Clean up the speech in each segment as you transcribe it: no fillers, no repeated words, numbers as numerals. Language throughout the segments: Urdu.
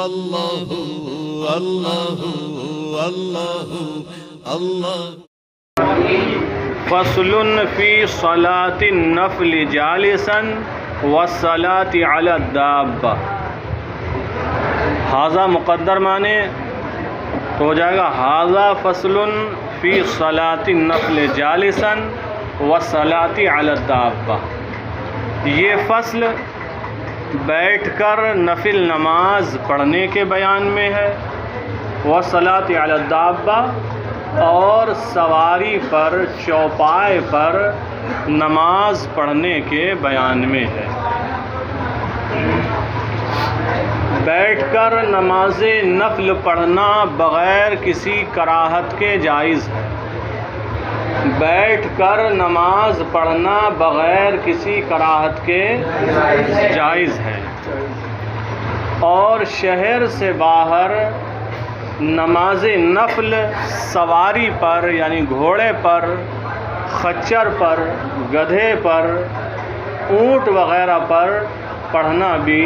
اللہ اللہ اللہ اللہ۔ فصل فی صلاۃ النفل جالسا والصلاۃ علی الدابہ۔ ھذا مقدر معنی تو ہو جائے گا ھذا فصل فی صلاۃ النفل جالسا والصلاۃ علی الدابہ۔ یہ فصل بیٹھ کر نفل نماز پڑھنے کے بیان میں ہے، والصلاۃ علی الدابہ، اور سواری پر چوپائے پر نماز پڑھنے کے بیان میں ہے۔ بیٹھ کر نماز نفل پڑھنا بغیر کسی کراہت کے جائز ہے۔ بیٹھ کر نماز پڑھنا بغیر کسی کراہت کے جائز ہے، اور شہر سے باہر نماز نفل سواری پر یعنی گھوڑے پر، خچر پر، گدھے پر، اونٹ وغیرہ پر پڑھنا بھی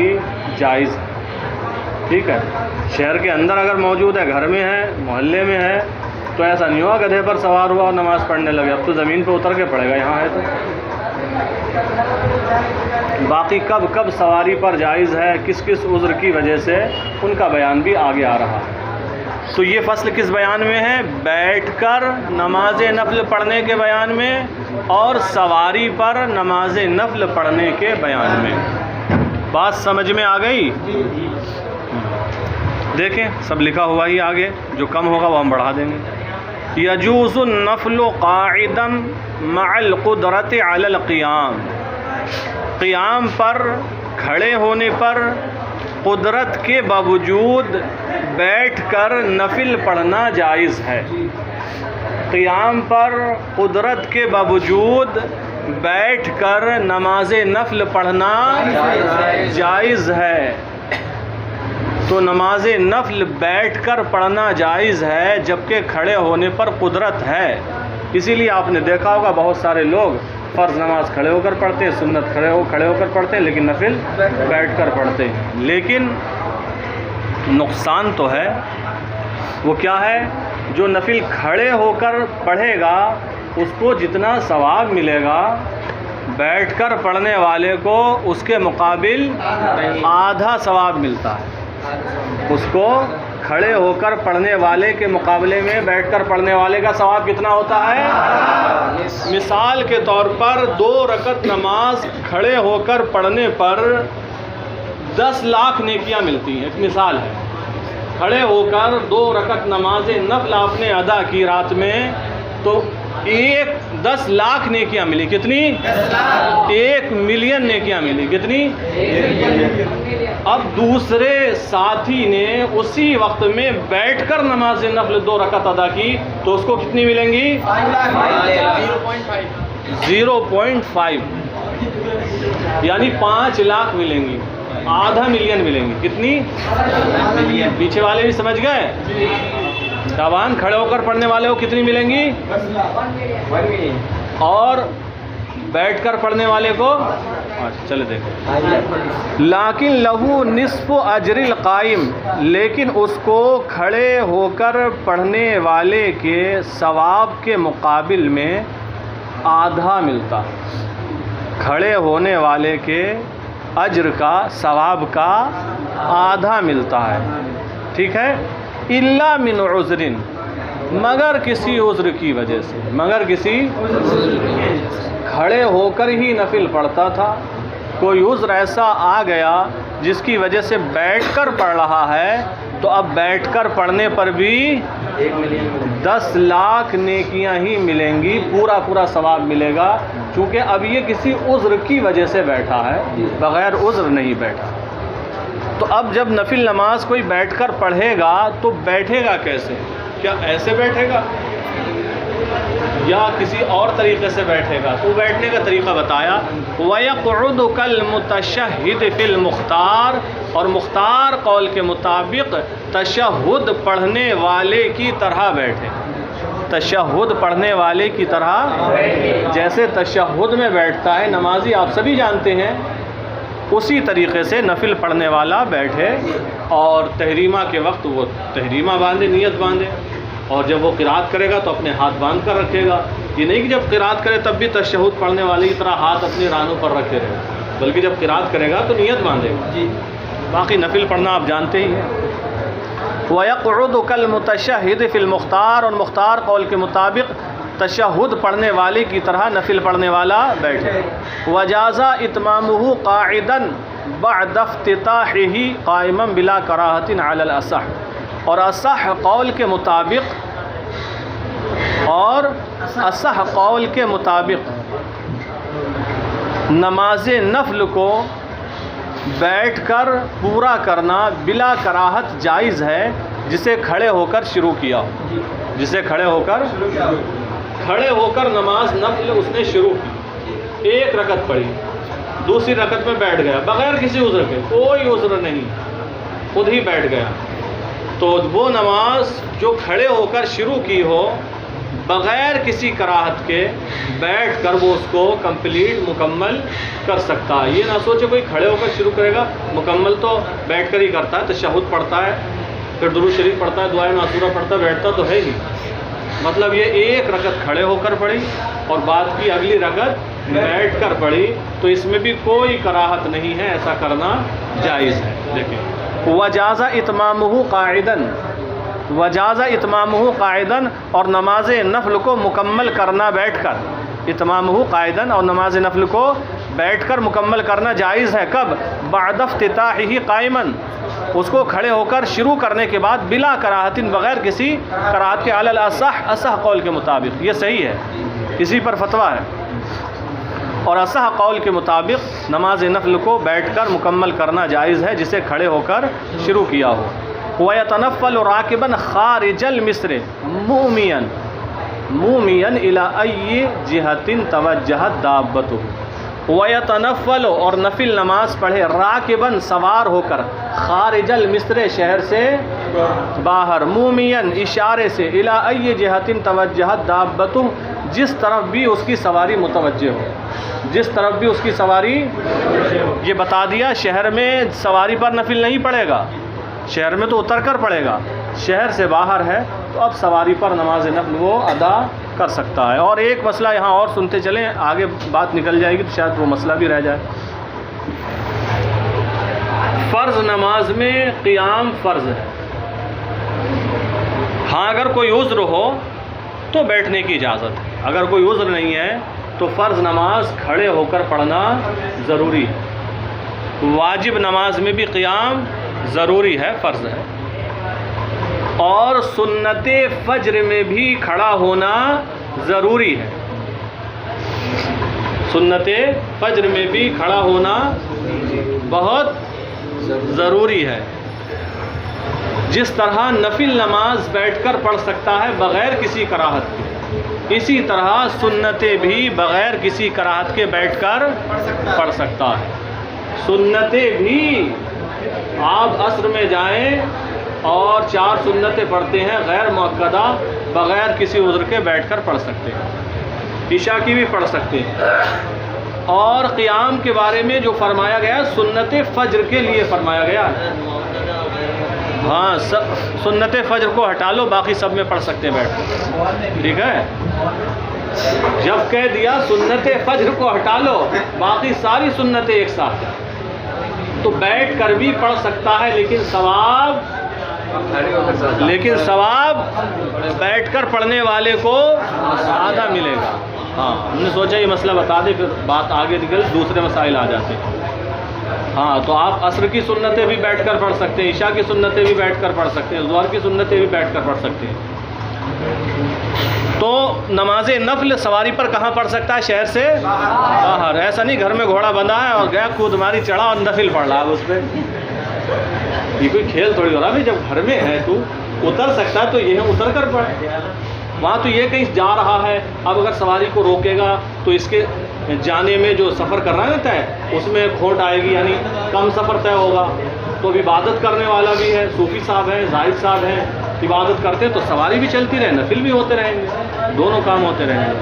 جائز ہے۔ ٹھیک ہے، شہر کے اندر اگر موجود ہے، گھر میں ہے، محلے میں ہے، تو ایسا نہیں ہوا گدھے پر سوار ہوا اور نماز پڑھنے لگے، اب تو زمین پہ اتر کے پڑھے گا یہاں ہے تو۔ باقی کب کب سواری پر جائز ہے، کس کس عذر کی وجہ سے، ان کا بیان بھی آگے آ رہا ہے۔ تو یہ فصل کس بیان میں ہے؟ بیٹھ کر نماز نفل پڑھنے کے بیان میں، اور سواری پر نماز نفل پڑھنے کے بیان میں۔ بات سمجھ میں آ گئی؟ دیکھیں سب لکھا ہوا ہی آگے، جو کم ہوگا وہ ہم بڑھا دیں گے۔ یجوز النفل قاعدا مع القدرۃ علی القیام۔ قیام پر، کھڑے ہونے پر، قدرت کے باوجود بیٹھ کر نفل پڑھنا جائز ہے۔ قیام پر قدرت کے باوجود بیٹھ کر نماز نفل پڑھنا جائز ہے۔ تو نماز نفل بیٹھ کر پڑھنا جائز ہے، جبکہ کھڑے ہونے پر قدرت ہے۔ اسی لیے آپ نے دیکھا ہوگا بہت سارے لوگ فرض نماز کھڑے ہو کر پڑھتے ہیں، سنت کھڑے ہو کر پڑھتے ہیں، لیکن نفل بیٹھ کر پڑھتے ہیں۔ لیکن نقصان تو ہے۔ وہ کیا ہے؟ جو نفل کھڑے ہو کر پڑھے گا اس کو جتنا ثواب ملے گا، بیٹھ کر پڑھنے والے کو اس کے مقابل آدھا ثواب ملتا ہے۔ اس کو کھڑے ہو کر پڑھنے والے کے مقابلے میں بیٹھ کر پڑھنے والے کا ثواب کتنا ہوتا ہے؟ مثال کے طور پر 2 رکعت نماز کھڑے ہو کر پڑھنے پر 10 لاکھ نیکیاں ملتی ہیں۔ ایک مثال ہے، کھڑے ہو کر 2 رکعت نماز نفل آپ نے ادا کی رات میں، تو 10 لاکھ نیکیاں ملی۔ کتنی؟ 1 ملین نیکیاں ملی۔ کتنی؟ اب دوسرے ساتھی نے اسی وقت میں بیٹھ کر نماز نفل 2 رکعت ادا کی تو اس کو کتنی ملیں گی؟ 0.5، یعنی 5 لاکھ ملیں گی، آدھا ملین ملیں گی۔ کتنی؟ پیچھے والے بھی سمجھ گئے؟ تابان کھڑے ہو کر پڑھنے والے کو کتنی ملیں گی؟ اور بیٹھ کر پڑھنے والے کو چلے دیکھیں۔ لیکن لہو نصف اجر القائم، لیکن اس کو کھڑے ہو کر پڑھنے والے کے ثواب کے مقابل میں آدھا ملتا۔ کھڑے ہونے والے کے اجر کا، ثواب کا آدھا ملتا ہے۔ ٹھیک ہے؟ الا من عذر، مگر کسی عذر کی وجہ سے، مگر کسی کھڑے ہو کر ہی نفل پڑھتا تھا، کوئی عذر ایسا آ گیا جس کی وجہ سے بیٹھ کر پڑھ رہا ہے، تو اب بیٹھ کر پڑھنے پر بھی 10 لاکھ نیکیاں ہی ملیں گی، پورا ثواب ملے گا، چونکہ اب یہ کسی عذر کی وجہ سے بیٹھا ہے، بغیر عذر نہیں بیٹھا۔ تو اب جب نفل نماز کوئی بیٹھ کر پڑھے گا تو بیٹھے گا کیسے؟ کیا ایسے بیٹھے گا یا کسی اور طریقے سے بیٹھے گا؟ تو بیٹھنے کا طریقہ بتایا، وَيَقْعُدُ كَالْمُتَشَهِّدِ فِي الْمُخْتَارِ، اور مختار قول کے مطابق تشہد پڑھنے والے کی طرح بیٹھے۔ تشہد پڑھنے والے کی طرح، جیسے تشہد میں بیٹھتا ہے نمازی، آپ سبھی جانتے ہیں اسی طریقے سے نفل پڑھنے والا بیٹھے اور تحریمہ کے وقت وہ تحریمہ باندھے، نیت باندھے، اور جب وہ قرات کرے گا تو اپنے ہاتھ باندھ کر رکھے گا۔ یہ نہیں کہ جب قرات کرے تب بھی تشہد پڑھنے والے کی طرح ہاتھ اپنی رانوں پر رکھے رہے، بلکہ جب قرات کرے گا تو نیت باندھے گا۔ باقی نفل پڑھنا آپ جانتے ہی ہیں۔ وَيَقْعُدُ كَالْمُتَشَهِّدِ فِي الْمُخْتَارِ، اور مختار قول کے مطابق تشہد پڑھنے والے کی طرح نفل پڑھنے والا بیٹھے۔ وَجَازَ إِتْمَامُهُ قَاعِدًا بَعْدَ افتتاحِهِ قَائِمًا بِلَا كَرَاهَةٍ عَلَى الْأَصَحِّ، اور اصح قول کے مطابق نماز نفل کو بیٹھ کر پورا کرنا بلا کراہت جائز ہے، جسے کھڑے ہو کر شروع کیا ہو، جسے کھڑے ہو کر نماز نفل اس نے شروع کی، ایک رکعت پڑھی، دوسری رکعت میں بیٹھ گیا بغیر کسی عذر کے، کوئی عذر نہیں، خود ہی بیٹھ گیا، تو وہ نماز جو کھڑے ہو کر شروع کی ہو بغیر کسی کراہت کے بیٹھ کر وہ اس کو مکمل کر سکتا ہے۔ یہ نہ سوچے کوئی کھڑے ہو کر شروع کرے گا، مکمل تو بیٹھ کر ہی کرتا ہے، تشہد پڑھتا ہے، پھر درود شریف پڑھتا ہے، دعائے معصورہ پڑھتا ہے، بیٹھتا تو ہے ہی۔ مطلب یہ ایک رکعت کھڑے ہو کر پڑھی اور بعد کی اگلی رکعت بیٹھ کر پڑھی، تو اس میں بھی کوئی کراہت نہیں ہے، ایسا کرنا جائز ہے۔ دیکھیں وجاز اتمامہ قاعداً، اور نماز نفل کو مکمل کرنا بیٹھ کر، اتمامہ قاعداً، اور نماز نفل کو بیٹھ کر مکمل کرنا جائز ہے۔ کب؟ بعد افتتاحہ قائماً، اس کو کھڑے ہو کر شروع کرنے کے بعد، بلا کراہت، بغیر کسی کراہت کے، علی الاصح، اصح قول کے مطابق، یہ صحیح ہے، اسی پر فتویٰ ہے، اور اصح قول کے مطابق نماز نفل کو بیٹھ کر مکمل کرنا جائز ہے، جسے کھڑے ہو کر شروع کیا ہو۔ وَيَتَنَفَّلُ رَاكِبًا خَارِجَ الْمِصْرِ مُومِيًا إِلَىٰ أَيِّ جِهَةٍ تَوَجَّهَتْ دَابَّتُهُ، وَيَتَنَفَّلُ، اور نفل نماز پڑھے، راکباً، سوار ہو کر، خارج المصر، شہر سے باہر، مومین، اشارے سے، إِلَىٰ أَيِّ جِهَةٍ تَوَجَّهَتْ دَابَّتُهُ، جس طرف بھی اس کی سواری متوجہ ہو، جس طرف بھی اس کی سواری، یہ بتا دیا شہر میں سواری پر نفل نہیں پڑھے گا، شہر میں تو اتر کر پڑھے گا، شہر سے باہر ہے تو اب سواری پر نماز نفل وہ ادا کر سکتا ہے۔ اور ایک مسئلہ یہاں اور سنتے چلیں، آگے بات نکل جائے گی تو شاید وہ مسئلہ بھی رہ جائے۔ فرض نماز میں قیام فرض ہے، ہاں اگر کوئی عذر ہو تو بیٹھنے کی اجازت ہے، اگر کوئی عذر نہیں ہے تو فرض نماز کھڑے ہو کر پڑھنا ضروری ہے۔ واجب نماز میں بھی قیام ضروری ہے، فرض ہے، اور سنت فجر میں بھی کھڑا ہونا ضروری ہے، سنت فجر میں بھی کھڑا ہونا بہت ضروری ہے۔ جس طرح نفل نماز بیٹھ کر پڑھ سکتا ہے بغیر کسی کراہت کے، اسی طرح سنتیں بھی بغیر کسی کراہت کے بیٹھ کر پڑھ سکتا ہے۔ سنتیں بھی آپ عصر میں جائیں اور 4 سنتیں پڑھتے ہیں غیر مؤکدہ، بغیر کسی عذر کے بیٹھ کر پڑھ سکتے ہیں، عشاء کی بھی پڑھ سکتے ہیں۔ اور قیام کے بارے میں جو فرمایا گیا سنت فجر کے لیے فرمایا گیا ہے، ہاں سنت فجر کو ہٹا لو، باقی سب میں پڑھ سکتے ہیں بیٹھ کر، ٹھیک ہے؟ جب کہہ دیا سنت فجر کو ہٹا لو، باقی ساری سنتیں ایک ساتھ، تو بیٹھ کر بھی پڑھ سکتا ہے، لیکن ثواب بیٹھ کر پڑھنے والے کو آدھا ملے گا۔ ہاں ہم نے سوچا یہ مسئلہ بتا دیں، پھر بات آگے نکل دوسرے مسائل آ جاتے ہیں۔ ہاں تو آپ عصر کی سنتیں بھی بیٹھ کر پڑھ سکتے ہیں، عشاء کی سنتیں بھی بیٹھ کر پڑھ سکتے ہیں، ظہر کی سنتیں بھی بیٹھ کر پڑھ سکتے ہیں۔ تو نماز نفل سواری پر کہاں پڑھ سکتا ہے؟ شہر سے باہر، ایسا نہیں گھر میں گھوڑا بندھا ہے اور گیا کود ماری چڑھا اور نفل پڑھ رہا ہے اس پہ، یہ کوئی کھیل تھوڑی ہو رہا ہے۔ جب گھر میں ہے تو اتر سکتا ہے تو یہ اتر کر پڑھ، وہاں تو یہ کہیں جا رہا ہے، اب اگر سواری کو روکے گا تو اس کے جانے میں جو سفر کر رہا ہے نا طے، اس میں کھوٹ آئے گی، یعنی کم سفر طے ہوگا۔ تو اب عبادت کرنے والا بھی ہے، صوفی صاحب ہیں، زاہد صاحب ہیں، عبادت کرتے ہیں تو سواری بھی چلتی رہے، نفل بھی ہوتے رہیں گے، دونوں کام ہوتے رہیں گے۔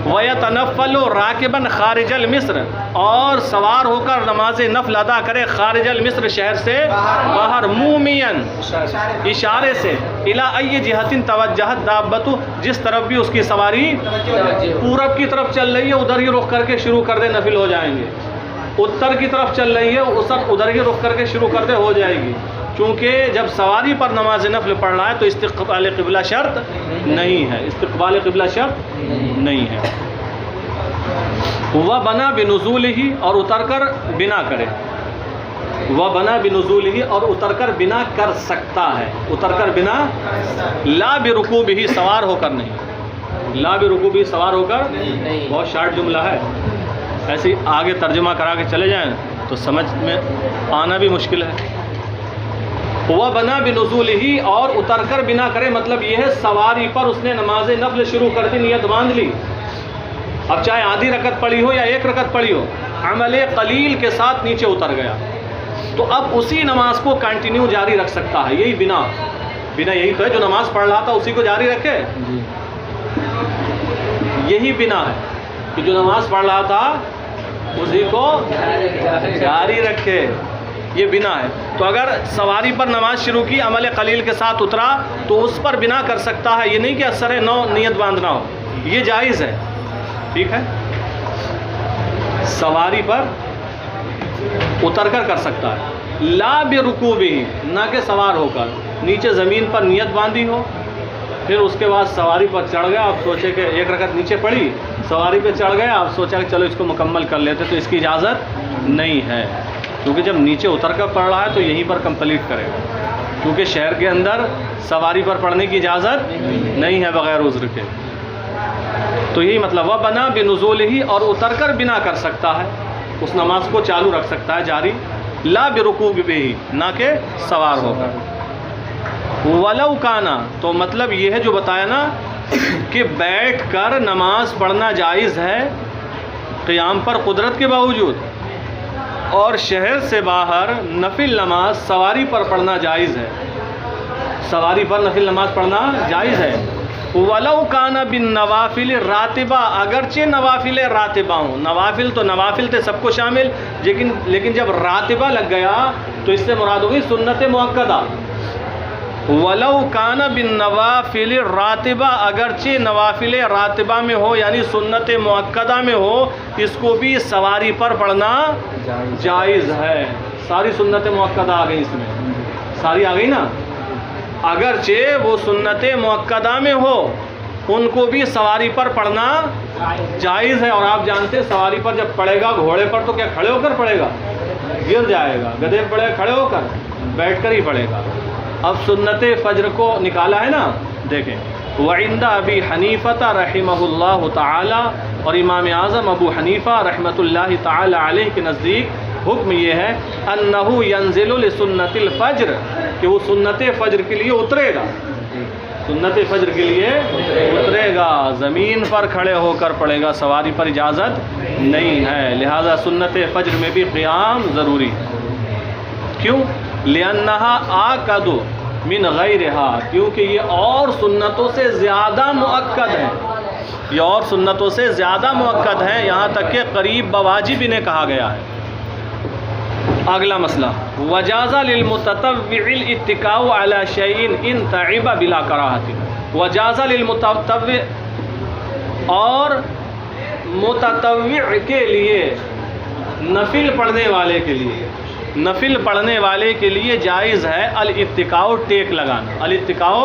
وَيَتَنَفَّلُ رَاكِبًا خارج المصر، اور سوار ہو کر نماز نفل ادا کرے خارج المصر، شہر سے باہر، مومین اشارے سے، الی ای جہت توجہت دابتہ، جس طرف بھی اس کی سواری پورب کی طرف چل رہی ہے ادھر ہی رخ کر کے شروع کر دے، نفل ہو جائیں گے. اتر کی طرف چل رہی ہے ادھر ہی رخ کر کے شروع کر دے، ہو جائے گی. چونکہ جب سواری پر نماز نفل پڑھ رہا ہے تو استقبال قبلہ شرط نہیں ہے، استقبال قبلہ شرط نہیں ہے. وہ بنا بنزول ہی، اور اتر کر بنا کرے، وہ بنا بنزول ہی، اور اتر کر بنا کر سکتا ہے، اتر کر بنا، لا برکوب ہی، سوار ہو کر نہیں، لا برکوب ہی، سوار ہو کر. بہت شارٹ جملہ ہے، ایسے ہی آگے ترجمہ کرا کے چلے جائیں تو سمجھ میں آنا بھی مشکل ہے. وہ بنا بنزول ہی، اور اتر کر بنا کرے، مطلب یہ ہے سواری پر اس نے نماز نفل شروع کر دی، نیت باندھ لی. اب چاہے آدھی رکعت پڑھی ہو یا ایک رکعت پڑھی ہو، عمل قلیل کے ساتھ نیچے اتر گیا تو اب اسی نماز کو کنٹینیو جاری رکھ سکتا ہے. یہی بنا یہی تو ہے، جو نماز پڑھ رہا تھا اسی کو جاری رکھے. یہی بنا ہے کہ جو نماز پڑھ رہا تھا اسی کو جاری رکھے، یہ بنا ہے. تو اگر سواری پر نماز شروع کی، عمل قلیل کے ساتھ اترا تو اس پر بنا کر سکتا ہے. یہ نہیں کہ اثر نو نیت باندھنا ہو، یہ جائز ہے. ٹھیک ہے، سواری پر اتر کر سکتا ہے. لا برکوبہ، نہ کہ سوار ہو کر نیچے زمین پر نیت باندھی ہو، پھر اس کے بعد سواری پر چڑھ گیا، آپ سوچے کہ ایک رکعت نیچے پڑھی، سواری پہ چڑھ گیا، آپ سوچا کہ چلو اس کو مکمل کر لیتے، تو اس کی اجازت نہیں ہے. کیونکہ جب نیچے اتر کر پڑھ رہا ہے تو یہیں پر کمپلیٹ کرے گا، کیونکہ شہر کے اندر سواری پر پڑھنے کی اجازت نہیں ہے بغیر عذر کے. تو یہی مطلب، وہ بنا بنزول ہی، اور اتر کر بنا کر سکتا ہے، اس نماز کو چالو رکھ سکتا ہے جاری. لا برکوب بھی، نہ کہ سوار ہو کر. ولو کانا، تو مطلب یہ ہے جو بتایا نا کہ بیٹھ کر نماز پڑھنا جائز ہے قیام پر قدرت کے باوجود، اور شہر سے باہر نفل نماز سواری پر پڑھنا جائز ہے، سواری پر نفل نماز پڑھنا جائز ہے. ولو کان بالنوافل راتبہ، اگرچہ نوافل راتبہ ہوں. نوافل تو نوافل تھے سب کو شامل، لیکن جب راتبہ لگ گیا تو اس سے مراد ہوگی سنت مؤکدہ. ولو کان بالنوافل راتبہ، اگرچہ نوافل راتبہ میں ہو یعنی سنت مؤکدہ میں ہو، اس کو بھی سواری پر پڑھنا جائز ہے. ساری سنت مؤکدہ آ گئی، اس میں ساری آ گئی نا. اگرچہ وہ سنت مؤکدہ میں ہو ان کو بھی سواری پر پڑھنا جائز ہے. اور آپ جانتے ہیں سواری پر جب پڑھے گا گھوڑے پر تو کیا کھڑے ہو کر پڑھے گا؟ گر جائے گا. گدھے پر پڑھے کھڑے ہو کر، بیٹھ کر ہی پڑھے گا. اب سنت فجر کو نکالا ہے نا، دیکھیں. وعند ابی حنیفہ رحمہ اللہ تعالی، اور امام اعظم ابو حنیفہ رحمۃ اللہ تعالی علیہ کے نزدیک حکم یہ ہے انہ ینزل لسنت الفجر، کہ وہ سنت فجر کے لیے اترے گا، سنت فجر کے لیے اترے گا، زمین پر کھڑے ہو کر پڑھے گا، سواری پر اجازت نہیں ہے. لہذا سنت فجر میں بھی قیام ضروری ہے. کیوں؟ لأنہا آکد من غیرہا، کیونکہ یہ اور سنتوں سے زیادہ مؤکد ہے، یہ اور سنتوں سے زیادہ مؤکد ہے، یہاں تک کہ قریب بواجب انہیں کہا گیا ہے. اگلا مسئلہ، وجاز للمتطوع الاتکاء علی شیء ان تعب بلا کراہۃ. وجاز للمتطوع، اور متطوع کے لیے، نفل پڑھنے والے کے لیے، نفل پڑھنے والے کے لیے جائز ہے الاتکاء، ٹیک لگانا، الاتکاء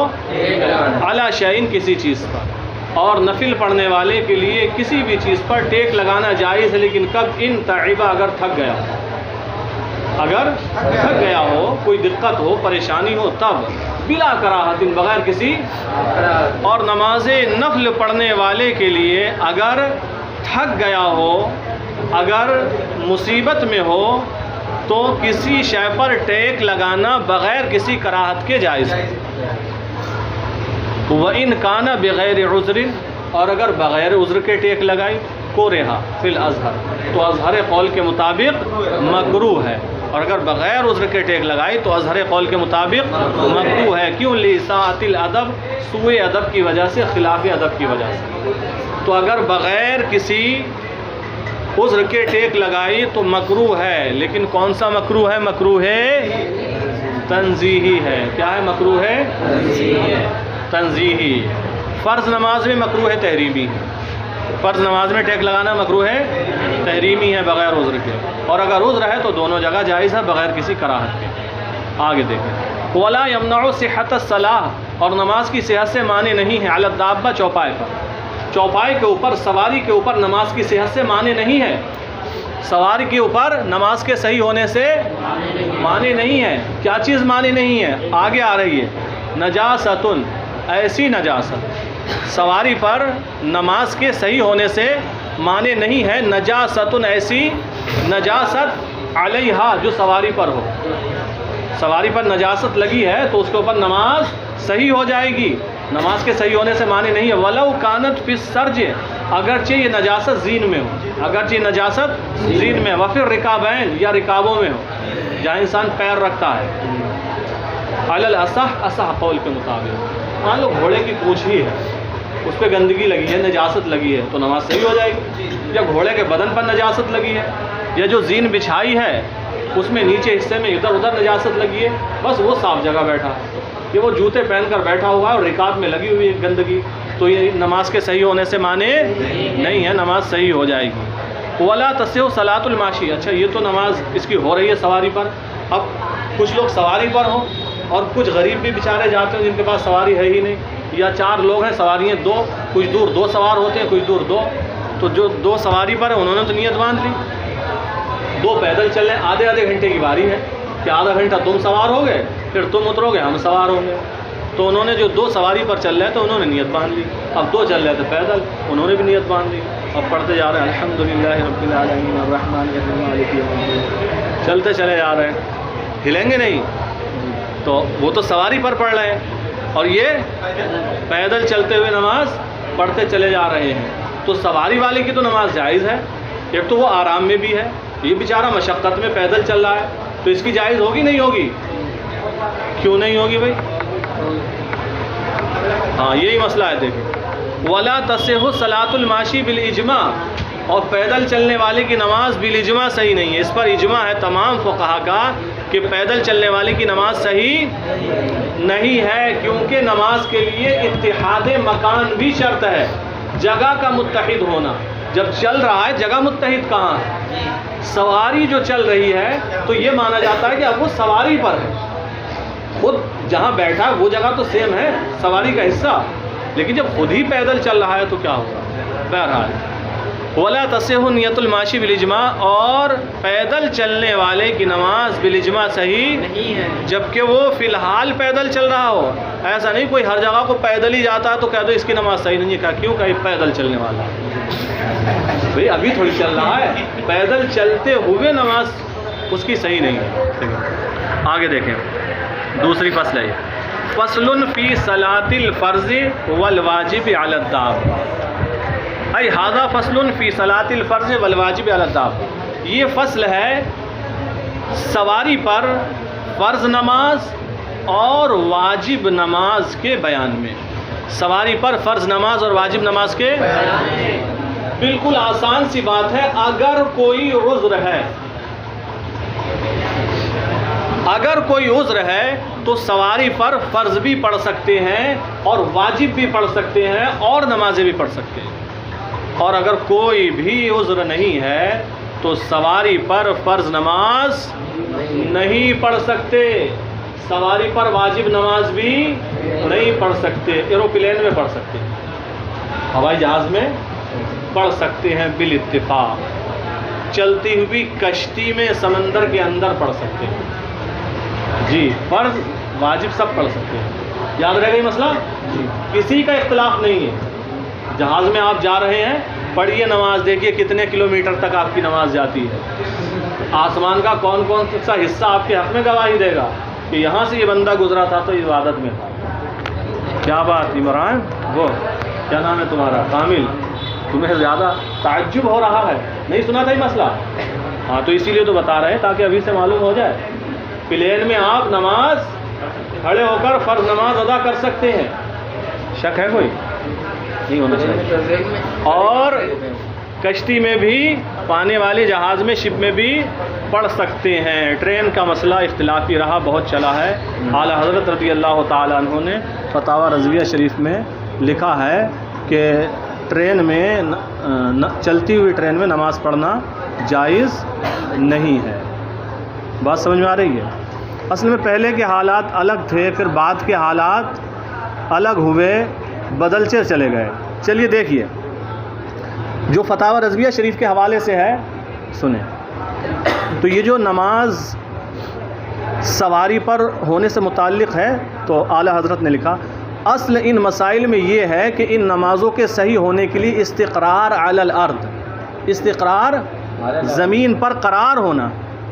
علی شیء، کسی چیز پر. اور نفل پڑھنے والے کے لیے کسی بھی چیز پر ٹیک لگانا جائز ہے، لیکن کب؟ ان تعب، اگر تھک گیا، اگر تھک گیا ہو، کوئی دقت ہو، پریشانی ہو، تب. بلا کراہت، بغیر کسی. اور نماز نفل پڑھنے والے کے لیے اگر تھک گیا ہو، اگر مصیبت میں ہو، تو کسی شے پر ٹیک لگانا بغیر کسی کراہت کے جائز ہے. وَإِنْ كَانَ بِغَيْرِ عُذْرٍ، اور اگر بغیر عذر کے ٹیک لگائی، کو رہا فی الازہر، تو اظہر قول کے مطابق مکروہ ہے. اور اگر بغیر عذر کے ٹیک لگائی تو اظہر قول کے مطابق مکروہ ہے. کیوں؟ لِإِسَاءَةِ الْأَدَبِ، سوء ادب کی وجہ سے، خلاف ادب کی وجہ سے. تو اگر بغیر کسی عذر کے ٹیک لگائی تو مکروہ ہے، لیکن کون سا مکروہ ہے؟ مکروہ تنزیہی ہے۔ کیا ہے؟ مکروہ تنزیہی۔ فرض نماز میں مکروہ تحریمی ہے، فرض نماز میں ٹیک لگانا مکروہ تحریمی ہے بغیر عذر کے، اور اگر عذر ہے تو دونوں جگہ جائز ہے بغیر کسی کراہت کے۔ آگے دیکھیں، ولا یمنع صحت الصلاۃ، اور نماز کی صحت سے مانع نہیں ہے، علی الدابہ، چوپائے پر، چوپائے کے اوپر، سواری کے اوپر نماز کی صحت سے مانع نہیں ہے، سواری کے اوپر نماز کے صحیح ہونے سے مانع نہیں ہے۔ کیا چیز مانع نہیں ہے؟ آگے آ رہی ہے، نجاستن، ایسی نجاست، سواری پر نماز کے صحیح ہونے سے مانع نہیں ہے، نجاستن، ایسی نجاست علیہا، جو سواری پر ہو، سواری پر نجاست لگی ہے تو اس کے اوپر نماز صحیح ہو جائے گی، نماز کے صحیح ہونے سے معنی نہیں ہے۔ ولو کانت فی السرج، اگرچہ یہ نجاست زین میں ہو، اگرچہ یہ نجاست زین میں، وفی الرکابین، یا رکابوں میں ہو، جہاں انسان پیر رکھتا ہے، علی الاصح، اصح قول کے مطابق، مان لو گھوڑے کی پونچھ ہی ہے، اس پہ گندگی لگی ہے، نجاست لگی ہے، تو نماز صحیح ہو جائے گی۔ یا گھوڑے کے بدن پر نجاست لگی ہے، یا جو زین بچھائی ہے اس میں نیچے حصے میں ادھر ادھر نجاست لگی ہے، بس وہ صاف جگہ بیٹھا ہے، کہ وہ جوتے پہن کر بیٹھا ہوا ہے اور رکاب میں لگی ہوئی ہے گندگی، تو یہ نماز کے صحیح ہونے سے معنی نہیں ہے، نماز صحیح ہو جائے گی۔ ولا تصح صلاۃ الماشی، اچھا یہ تو نماز اس کی ہو رہی ہے سواری پر، اب کچھ لوگ سواری پر ہوں اور کچھ غریب بھی بیچارے جاتے ہیں جن کے پاس سواری ہے ہی نہیں، یا 4 لوگ ہیں، سواری ہیں 2، کچھ دور 2 سوار ہوتے ہیں، کچھ دور 2، تو جو 2 سواری پر ہیں انہوں نے تو نیت باندھ لی، 2 پیدل چل رہے ہیں، آدھے گھنٹے کی باری ہے کہ آدھا گھنٹہ تم سوار ہو گئے، پھر تم اترو گے، ہم سوار ہوں گے، تو انہوں نے جو 2 سواری پر چل رہے تھے انہوں نے نیت باندھ لی، اب 2 چل رہے تھے پیدل، انہوں نے بھی نیت باندھ لی، اب پڑھتے جا رہے ہیں الحمدللہ رب العالمین الرحمن الرحیم مالک یوم الدین، چلتے چلے جا رہے ہیں، ہلیں گے نہیں، تو وہ تو سواری پر پڑھ رہے ہیں اور یہ پیدل چلتے ہوئے نماز پڑھتے چلے جا رہے ہیں، تو سواری والے کی تو نماز جائز ہے، ایک تو وہ آرام میں بھی ہے، یہ بیچارہ مشقت میں پیدل چل رہا ہے، تو اس کی جائز ہوگی نہیں ہوگی؟ کیوں نہیں ہوگی بھائی؟ ہاں یہی مسئلہ ہے، دیکھیں، ولا تصح صلاۃ الماشی بالاجماع، اور پیدل چلنے والے کی نماز بالاجماع صحیح نہیں ہے، اس پر اجماع ہے تمام فقہا کا کہ پیدل چلنے والے کی نماز صحیح نہیں ہے، کیونکہ نماز کے لیے اتحاد مکان بھی شرط ہے، جگہ کا متحد ہونا، جب چل رہا ہے جگہ متحد کہاں ہے؟ سواری جو چل رہی ہے تو یہ مانا جاتا ہے کہ اب وہ سواری پر ہے، خود جہاں بیٹھا ہے وہ جگہ تو سیم ہے، سواری کا حصہ، لیکن جب خود ہی پیدل چل رہا ہے تو کیا ہوگا؟ بہرحال ولا تصح نیت الماشی بالاجماع، اور پیدل چلنے والے کی نماز بالاجماع صحیح نہیں ہے، جبکہ وہ فی الحال پیدل چل رہا ہو، ایسا نہیں کوئی ہر جگہ کو پیدل ہی جاتا ہے تو کہہ دو اس کی نماز صحیح نہیں ہے، کیوں کہ پیدل چلنے والا بھئی ابھی تھوڑی چل رہا ہے، پیدل چلتے ہوئے نماز اس کی صحیح نہیں ہے۔ آگے دیکھیں، دوسری فصل ہے، فصل فی صلاۃ الفرض والواجب علی الدابہ، ای ھذا فصل فی صلاۃ الفرض والواجب علی الدابہ، یہ فصل ہے سواری پر فرض نماز اور واجب نماز کے بیان میں، سواری پر فرض نماز اور واجب نماز کے بالکل آسان سی بات ہے، اگر کوئی عذر ہے، اگر کوئی عذر ہے تو سواری پر فرض بھی پڑھ سکتے ہیں اور واجب بھی پڑھ سکتے ہیں اور نمازیں بھی پڑھ سکتے ہیں، اور اگر کوئی بھی عذر نہیں ہے تو سواری پر فرض نماز نہیں پڑھ سکتے، سواری پر واجب نماز بھی نہیں پڑھ سکتے، ایروپلین میں پڑھ سکتے ہیں، ہوائی جہاز میں پڑھ سکتے ہیں بالاتفاق، چلتی ہوئی کشتی میں سمندر کے اندر پڑھ سکتے ہیں، جی فرض واجب سب پڑھ سکتے ہیں، یاد رہے گا یہ مسئلہ، کسی کا اختلاف نہیں ہے، جہاز میں آپ جا رہے ہیں پڑھیے نماز، دیکھیے کتنے کلومیٹر تک آپ کی نماز جاتی ہے، آسمان کا کون کون سا حصہ آپ کے حق میں گواہی دے گا کہ یہاں سے یہ بندہ گزرا تھا تو عبادت میں تھا۔ کیا بات عمران، وہ کیا نام ہے تمہارا، کامل، تمہیں زیادہ تعجب ہو رہا ہے، نہیں سنا تھا یہ مسئلہ؟ ہاں تو اسی لیے تو بتا رہے ہیں تاکہ ابھی سے معلوم ہو جائے، پلین میں آپ نماز کھڑے ہو کر فرض نماز ادا کر سکتے ہیں، شک ہے کوئی؟ نہیں ہونا چاہیے. اور کشتی میں بھی، پانے والے جہاز میں، شپ میں بھی پڑھ سکتے ہیں. ٹرین کا مسئلہ اختلافی رہا، بہت چلا ہے. اعلیٰ حضرت رضی اللہ تعالیٰ عنہ نے فتاوی رضویہ شریف میں لکھا ہے کہ ٹرین میں چلتی ہوئی ٹرین میں نماز پڑھنا جائز نہیں ہے. بات سمجھ میں آ رہی ہے؟ اصل میں پہلے کے حالات الگ تھے، پھر بعد کے حالات الگ ہوئے، بدلتے چلے گئے. چلیے دیکھیے جو فتاوی رضویہ شریف کے حوالے سے ہے سنیں. تو یہ جو نماز سواری پر ہونے سے متعلق ہے تو اعلیٰ حضرت نے لکھا اصل ان مسائل میں یہ ہے کہ ان نمازوں کے صحیح ہونے کے لیے استقرار علی الارض، استقرار زمین پر قرار ہونا،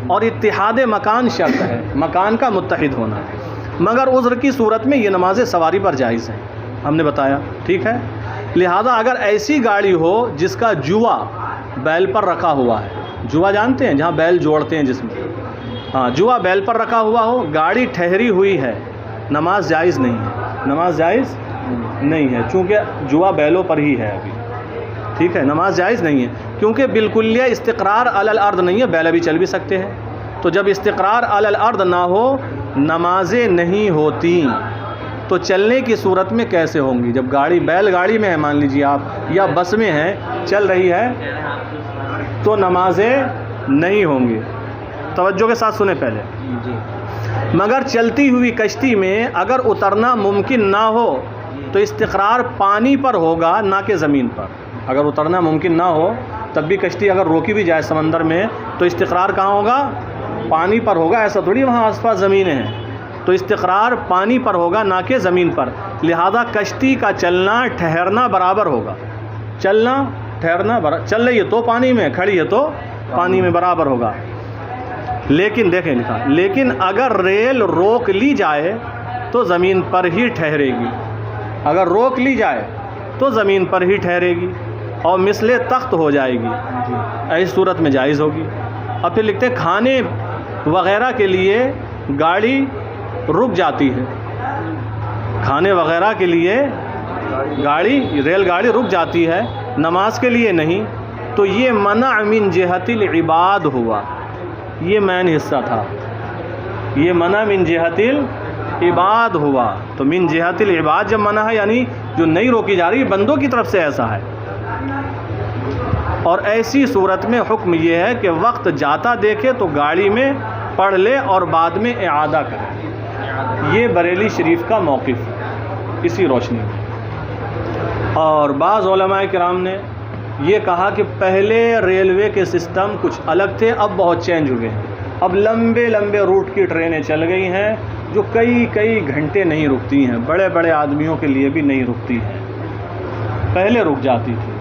اور اتحاد مکان شرط ہے، مکان کا متحد ہونا. مگر عذر کی صورت میں یہ نمازیں سواری پر جائز ہیں، ہم نے بتایا، ٹھیک ہے. لہذا اگر ایسی گاڑی ہو جس کا جوا بیل پر رکھا ہوا ہے، جوا جانتے ہیں جہاں بیل جوڑتے ہیں جس میں، ہاں جوا بیل پر رکھا ہوا ہو، گاڑی ٹھہری ہوئی ہے، نماز جائز نہیں ہے، نماز جائز نہیں ہے، چونکہ جوا بیلوں پر ہی ہے ابھی، ٹھیک ہے. نماز جائز نہیں ہے کیونکہ بالکلیہ استقرار علی الارض نہیں ہے، بیل ابھی چل بھی سکتے ہیں. تو جب استقرار علی الارض نہ ہو نمازیں نہیں ہوتی. تو چلنے کی صورت میں کیسے ہوں گی؟ جب گاڑی بیل گاڑی میں ہے مان لیجیے آپ، یا بس میں ہے چل رہی ہے، تو نمازیں نہیں ہوں گی. توجہ کے ساتھ سنیں پہلے. مگر چلتی ہوئی کشتی میں اگر اترنا ممکن نہ ہو تو استقرار پانی پر ہوگا نہ کہ زمین پر. اگر اترنا ممکن نہ ہو تب بھی کشتی اگر روکی بھی جائے سمندر میں تو استقرار کہاں ہوگا؟ پانی پر ہوگا. ایسا تھوڑی وہاں آس پاس زمینیں ہیں، تو استقرار پانی پر ہوگا نہ کہ زمین پر. لہذا کشتی کا چلنا ٹھہرنا برابر ہوگا. چلنا ٹھہرنا چل رہی ہے تو پانی میں، کھڑی ہے تو پانی میں برابر ہوگا. لیکن دیکھیں لکھا، لیکن اگر ریل روک لی جائے تو زمین پر ہی ٹھہرے گی. اگر روک لی جائے تو زمین پر ہی ٹھہرے گی اور مثل تخت ہو جائے گی. ایسی صورت میں جائز ہوگی. اب پھر لکھتے ہیں کھانے وغیرہ کے لیے گاڑی رک جاتی ہے، کھانے وغیرہ کے لیے ریل گاڑی رک جاتی ہے، نماز کے لیے نہیں. تو یہ منع من جہت العباد ہوا، یہ مین حصہ تھا، یہ منع من جہت العباد ہوا. تو من جہت العباد جب منع ہے یعنی جو نہیں روکی جا رہی بندوں کی طرف سے ایسا ہے. اور ایسی صورت میں حکم یہ ہے کہ وقت جاتا دیکھے تو گاڑی میں پڑھ لے اور بعد میں اعادہ کرے. یہ بریلی شریف کا موقف ہے اسی روشنی میں. اور بعض علماء کرام نے یہ کہا کہ پہلے ریلوے کے سسٹم کچھ الگ تھے، اب بہت چینج ہوئے ہیں. اب لمبے لمبے روٹ کی ٹرینیں چل گئی ہیں جو کئی گھنٹے نہیں رکتی ہیں، بڑے بڑے آدمیوں کے لیے بھی نہیں رکتی ہیں، پہلے رک جاتی تھی.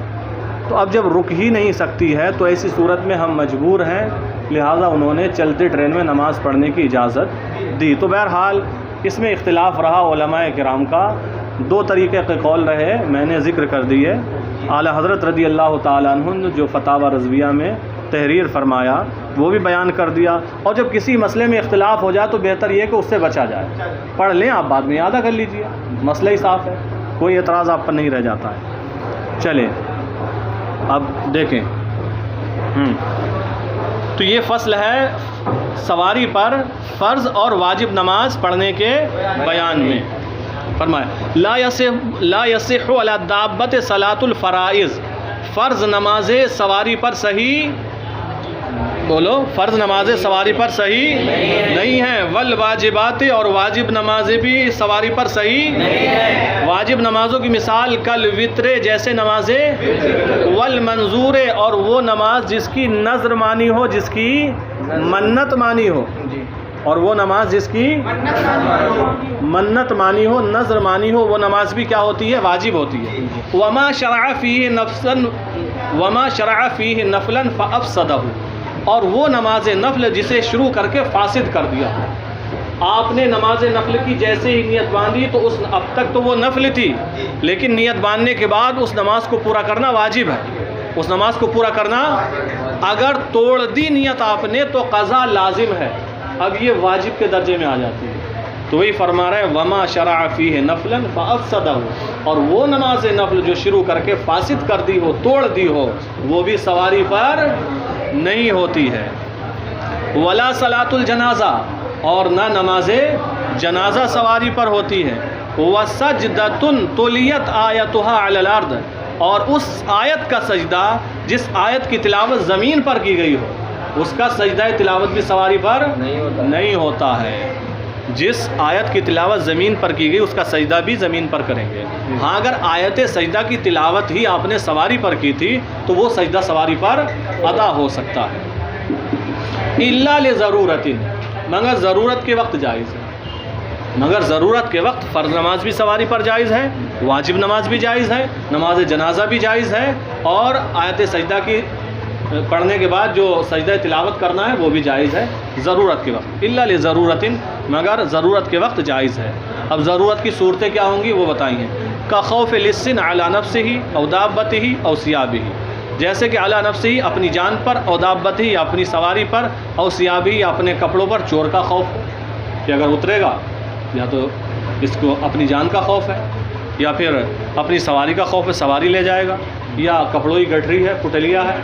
تو اب جب رک ہی نہیں سکتی ہے تو ایسی صورت میں ہم مجبور ہیں، لہٰذا انہوں نے چلتے ٹرین میں نماز پڑھنے کی اجازت دی. تو بہرحال اس میں اختلاف رہا علماء کرام کا. دو طریقے کے قول رہے، میں نے ذکر کر دیے. اعلیٰ حضرت رضی اللہ تعالیٰ عنہ نے جو فتاوی رضویہ میں تحریر فرمایا وہ بھی بیان کر دیا. اور جب کسی مسئلے میں اختلاف ہو جائے تو بہتر یہ کہ اس سے بچا جائے. پڑھ لیں آپ، بعد میں اعادہ کر لیجیے، مسئلہ ہی صاف ہے، کوئی اعتراض آپ پر نہیں رہ جاتا ہے. چلیں اب دیکھیں. تو یہ فصل ہے سواری پر فرض اور واجب نماز پڑھنے کے بیان میں. فرمایا لا یصح علی الدابۃ صلاۃ الفرائض، فرض نماز سواری پر صحیح، بولو، فرض نمازیں سواری پر صحیح نہیں ہیں. والواجبات، اور واجب نمازیں بھی سواری پر صحیح نہیں ہیں. واجب نمازوں کی مثال کل وطر، جیسے نمازیں، والمنظور، اور وہ نماز جس کی نظر مانی ہو، جس کی منت مانی ہو، اور وہ نماز جس کی منت مانی ہو، نظر مانی ہو، وہ نماز بھی کیا ہوتی ہے؟ واجب ہوتی ہے. وما شرع فیہ نفلا فافسدہ، اور وہ نماز نفل جسے شروع کر کے فاسد کر دیا. آپ نے نماز نفل کی جیسے ہی نیت باندھی تو اب تک تو وہ نفل تھی، لیکن نیت باندھنے کے بعد اس نماز کو پورا کرنا واجب ہے. اس نماز کو پورا کرنا، اگر توڑ دی نیت آپ نے تو قضا لازم ہے. اب یہ واجب کے درجے میں آ جاتی ہے. تو وہی فرما رہے ہیں وما شرع فیہ نفلا فافسدہ، اور وہ نماز نفل جو شروع کر کے فاسد کر دی ہو، توڑ دی ہو، وہ بھی سواری پر نہیں ہوتی ہے۔ ولا صلاۃ الجنازہ، اور نہ نماز جنازہ سواری پر ہوتی ہے۔ وسجدۃ تلیت آیتها علی الارض، اور اس آیت کا سجدہ جس آیت کی تلاوت زمین پر کی گئی ہو، اس کا سجدہ تلاوت بھی سواری پر نہیں ہوتا ہے۔ جس آیت کی تلاوت زمین پر کی گئی اس کا سجدہ بھی زمین پر کریں گے۔ ہاں اگر آیت سجدہ کی تلاوت ہی آپ نے سواری پر کی تھی تو وہ سجدہ سواری پر ادا ہو سکتا ہے۔ الا لضرورت، مگر ضرورت کے وقت جائز ہے، مگر ضرورت کے وقت فرض نماز بھی سواری پر جائز ہے، واجب نماز بھی جائز ہے، نماز جنازہ بھی جائز ہے، اور آیت سجدہ کی پڑھنے کے بعد جو سجدہ تلاوت کرنا ہے وہ بھی جائز ہے ضرورت کے وقت۔ الا لضرورت، مگر ضرورت کے وقت جائز ہے۔ اب ضرورت کی صورتیں کیا ہوں گی وہ بتائیے۔ کخوف لص علی نفسہ او دابتہ او ثیابہ، جیسے کہ علی نفسہ اپنی جان پر، او دابتہ یا اپنی سواری پر، او ثیابہ یا اپنے کپڑوں پر چور کا خوف ہو کہ اگر اترے گا یا تو اس کو اپنی جان کا خوف ہے، یا پھر اپنی سواری کا خوف ہے، سواری لے جائے گا، یا کپڑوں کی گٹھری ہے، پٹلیا ہے،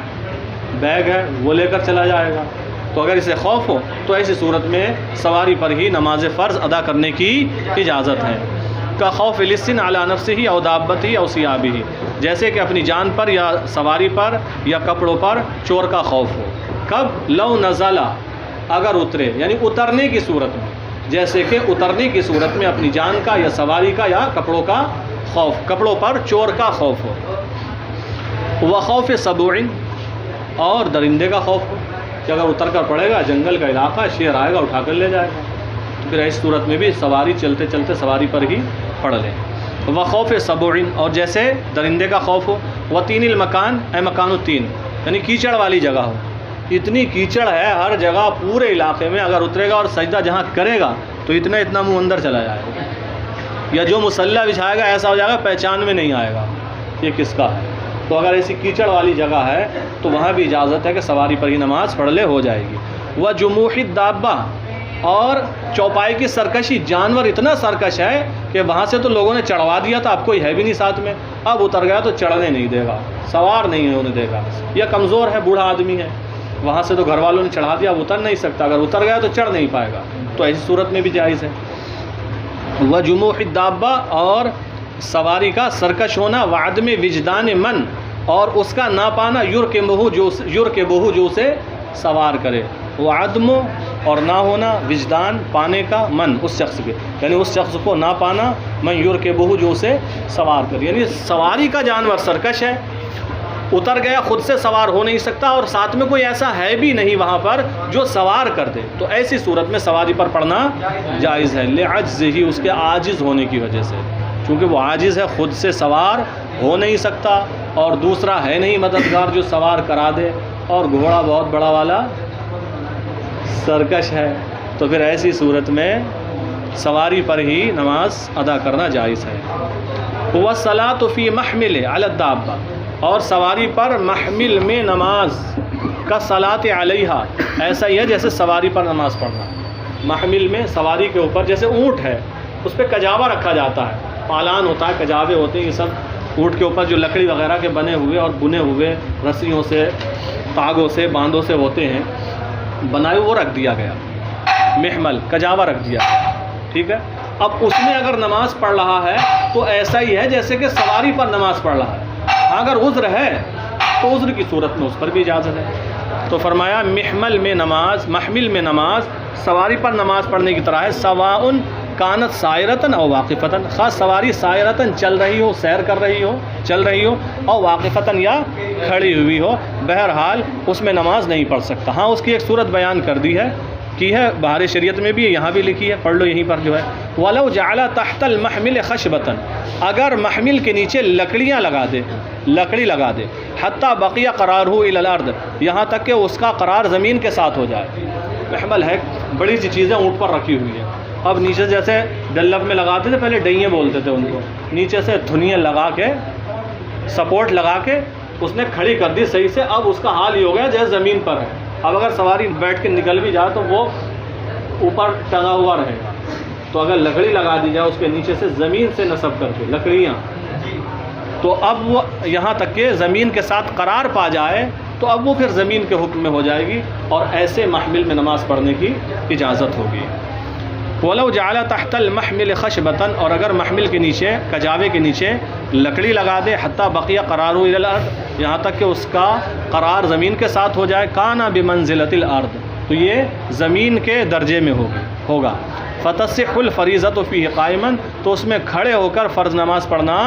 بیگ ہے، وہ لے کر چلا جائے گا۔ تو اگر اسے خوف ہو تو ایسی صورت میں سواری پر ہی نماز فرض ادا کرنے کی اجازت ہے۔ کا خوف لص علی نفسہ او دابتہ او ثیابہ، جیسے کہ اپنی جان پر یا سواری پر یا کپڑوں پر چور کا خوف ہو۔ کب؟ لو نزل، اگر اترے، یعنی اترنے کی صورت میں، جیسے کہ اترنے کی صورت میں اپنی جان کا یا سواری کا یا کپڑوں کا خوف، کپڑوں پر چور کا خوف ہو۔ وخوف سبع، اور درندے کا خوف ہو کہ اگر اتر کر پڑے گا، جنگل کا علاقہ، شیر آئے گا اٹھا کر لے جائے گا، تو پھر اس صورت میں بھی سواری چلتے چلتے سواری پر ہی پڑھ لیں۔ وخوف سبع، اور جیسے درندے کا خوف ہو۔ وطین المکان، اے مکان الطین، یعنی کیچڑ والی جگہ ہو، اتنی کیچڑ ہے ہر جگہ پورے علاقے میں، اگر اترے گا اور سجدہ جہاں کرے گا تو اتنا منہ اندر چلا جائے گا، یا جو مصلی بچھائے گا ایسا ہو جائے گا پہچان میں نہیں آئے گا یہ کس کا ہے۔ تو اگر ایسی کیچڑ والی جگہ ہے تو وہاں بھی اجازت ہے کہ سواری پر ہی نماز پڑھ لے، ہو جائے گی۔ وجموح الدابہ، اور چوپائی کی سرکشی، جانور اتنا سرکش ہے کہ وہاں سے تو لوگوں نے چڑھوا دیا تھا، اب کوئی ہے بھی نہیں ساتھ میں، اب اتر گیا تو چڑھنے نہیں دے گا، سوار نہیں ہونے دے گا، یا کمزور ہے، بوڑھا آدمی ہے، وہاں سے تو گھر والوں نے چڑھا دیا، اب اتر نہیں سکتا، اگر اتر گیا تو چڑھ نہیں پائے گا، تو ایسی صورت میں بھی جائز ہے۔ وجموح الدابہ، اور سواری کا سرکش ہونا، وعدم وجدان من، اور اس کا نہ پانا، یرکبہ، جو اسے سوار کرے، وعدم، اور نہ ہونا، وجدان، پانے کا، من، اس شخص کے، یعنی اس شخص کو نہ پانا، من یرکبہ، جو اسے سوار کرے، یعنی سواری کا جانور سرکش ہے، اتر گیا، خود سے سوار ہو نہیں سکتا، اور ساتھ میں کوئی ایسا ہے بھی نہیں وہاں پر جو سوار کر دے، تو ایسی صورت میں سواری پر پڑھنا جائز ہے، لعجزہ، اس کے عاجز ہونے کی وجہ سے، چونکہ وہ عاجز ہے، خود سے سوار ہو نہیں سکتا، اور دوسرا ہے نہیں مددگار جو سوار کرا دے، اور گھوڑا بہت بڑا والا سرکش ہے، تو پھر ایسی صورت میں سواری پر ہی نماز ادا کرنا جائز ہے۔ والصلاۃ فی محمل علی الدابہ، اور سواری پر محمل میں نماز، کا صلاۃ علیہا، ایسا ہی ہے جیسے سواری پر نماز پڑھنا، محمل میں سواری کے اوپر، جیسے اونٹ ہے اس پہ کجاوا رکھا جاتا ہے، پالان ہوتا ہے، کجاوے ہوتے ہیں، یہ سب اونٹ کے اوپر جو لکڑی وغیرہ کے بنے ہوئے اور بنے ہوئے رسیوں سے، تاگوں سے، باندوں سے ہوتے ہیں بنائے، وہ رکھ دیا گیا، محمل، کجاوا رکھ دیا گیا، ٹھیک ہے۔ اب اس میں اگر نماز پڑھ رہا ہے تو ایسا ہی ہے جیسے کہ سواری پر نماز پڑھ رہا ہے، اگر عذر ہے تو عذر کی صورت میں اس پر بھی اجازت ہے۔ تو فرمایا محمل میں نماز، محمل میں نماز سواری پر نماز پڑھنے کی طرح ہے، سواء کانت سائرتن او واقفتن، خاص سواری سائرتن چل رہی ہو، سیر کر رہی ہو، چل رہی ہو، او واقفتن یا کھڑی ہوئی ہو، بہرحال اس میں نماز نہیں پڑھ سکتا۔ ہاں اس کی ایک صورت بیان کر دی ہے، کی ہے بہار شریعت میں بھی، یہاں بھی لکھی ہے، پڑھ لو یہیں پر جو ہے، وَلَوْ جَعَلَ تَحْتَ الْمَحْمِلِ خَشْبَةً، اگر محمل کے نیچے لکڑیاں لگا دے، لکڑی لگا دے، حتیٰ بقیہ قرارہ الی الارض، یہاں تک کہ اس کا قرار زمین کے ساتھ ہو جائے۔ محمل ہے بڑی سی چیزیں اونٹ پر رکھی ہوئی ہیں، اب نیچے جیسے ڈلب میں لگاتے تھے پہلے، ڈئیے بولتے تھے ان کو، نیچے سے دھنیاں لگا کے، سپورٹ لگا کے اس نے کھڑی کر دی صحیح سے، اب اس کا حال یہ ہو گیا جیسے زمین پر ہے، اب اگر سواری بیٹھ کے نکل بھی جائے تو وہ اوپر ٹنگا ہوا رہے گا، تو اگر لکڑی لگا دی جائے اس کے نیچے سے زمین سے نصب کر کے لکڑیاں، تو اب وہ یہاں تک کہ زمین کے ساتھ قرار پا جائے تو اب وہ پھر زمین کے حکم میں ہو جائے گی اور ایسے محمل میں نماز پڑھنے کی اجازت ہوگی۔ وَلَوْ جَعَلَ تَحْتَ الْمَحْمِلِ خَشْبَةً، اور اگر محمل کے نیچے، کجاوے کے نیچے لکڑی لگا دے، حتیٰ بقیہ قرارُ إِلَى الْأَرْضِ، یہاں تک کہ اس کا قرار زمین کے ساتھ ہو جائے، کَانَ بِمَنزِلَةِ الْأَرْضِ، تو یہ زمین کے درجے میں ہوگا۔ فَتَصِحُّ الْفَرِيضَةُ فِيهِ قَائِمًا، تو اس میں کھڑے ہو کر فرض نماز پڑھنا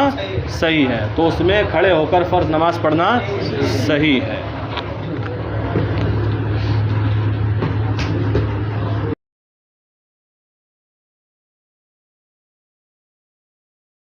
صحیح ہے، تو اس میں کھڑے ہو کر فرض نماز پڑھنا صحیح ہے۔